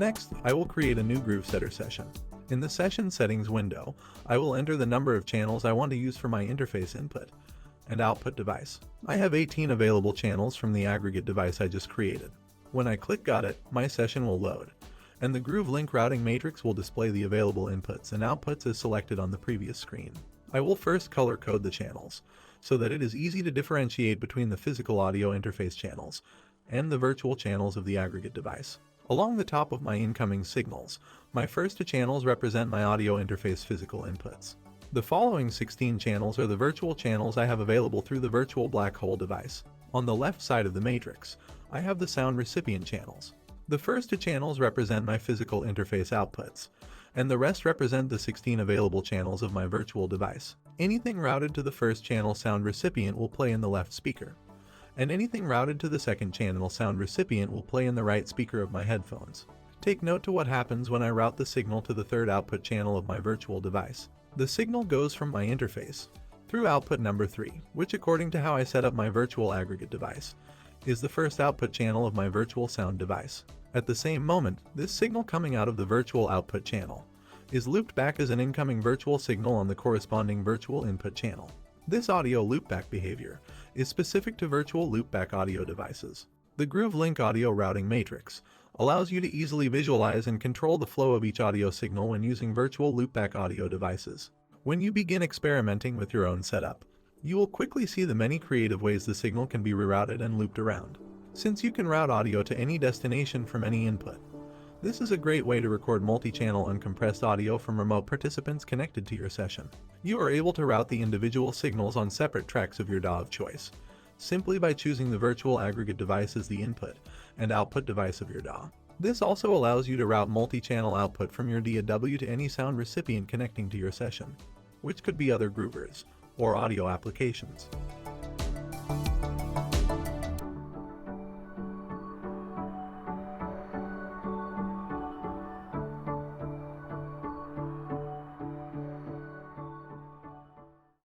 Next, I will create a new Groovesetter session. In the Session Settings window, I will enter the number of channels I want to use for my interface input and output device. I have 18 available channels from the aggregate device I just created. When I click Got It, my session will load, and the Groove Link routing matrix will display the available inputs and outputs as selected on the previous screen. I will first color code the channels, so that it is easy to differentiate between the physical audio interface channels and the virtual channels of the aggregate device. Along the top of my incoming signals, my first two channels represent my audio interface physical inputs. The following 16 channels are the virtual channels I have available through the virtual Blackhole device. On the left side of the matrix, I have the sound recipient channels. The first two channels represent my physical interface outputs, and the rest represent the 16 available channels of my virtual device. Anything routed to the first channel sound recipient will play in the left speaker, and anything routed to the second channel sound recipient will play in the right speaker of my headphones. Take note to what happens when I route the signal to the third output channel of my virtual device. The signal goes from my interface through output number 3, which according to how I set up my virtual aggregate device, is the first output channel of my virtual sound device. At the same moment, this signal coming out of the virtual output channel is looped back as an incoming virtual signal on the corresponding virtual input channel. This audio loopback behavior is specific to virtual loopback audio devices. The Groove Link audio routing matrix allows you to easily visualize and control the flow of each audio signal when using virtual loopback audio devices. When you begin experimenting with your own setup, you will quickly see the many creative ways the signal can be rerouted and looped around. Since you can route audio to any destination from any input, this is a great way to record multi-channel uncompressed audio from remote participants connected to your session. You are able to route the individual signals on separate tracks of your DAW of choice, simply by choosing the virtual aggregate device as the input and output device of your DAW. This also allows you to route multi-channel output from your DAW to any sound recipient connecting to your session, which could be other groovers or audio applications.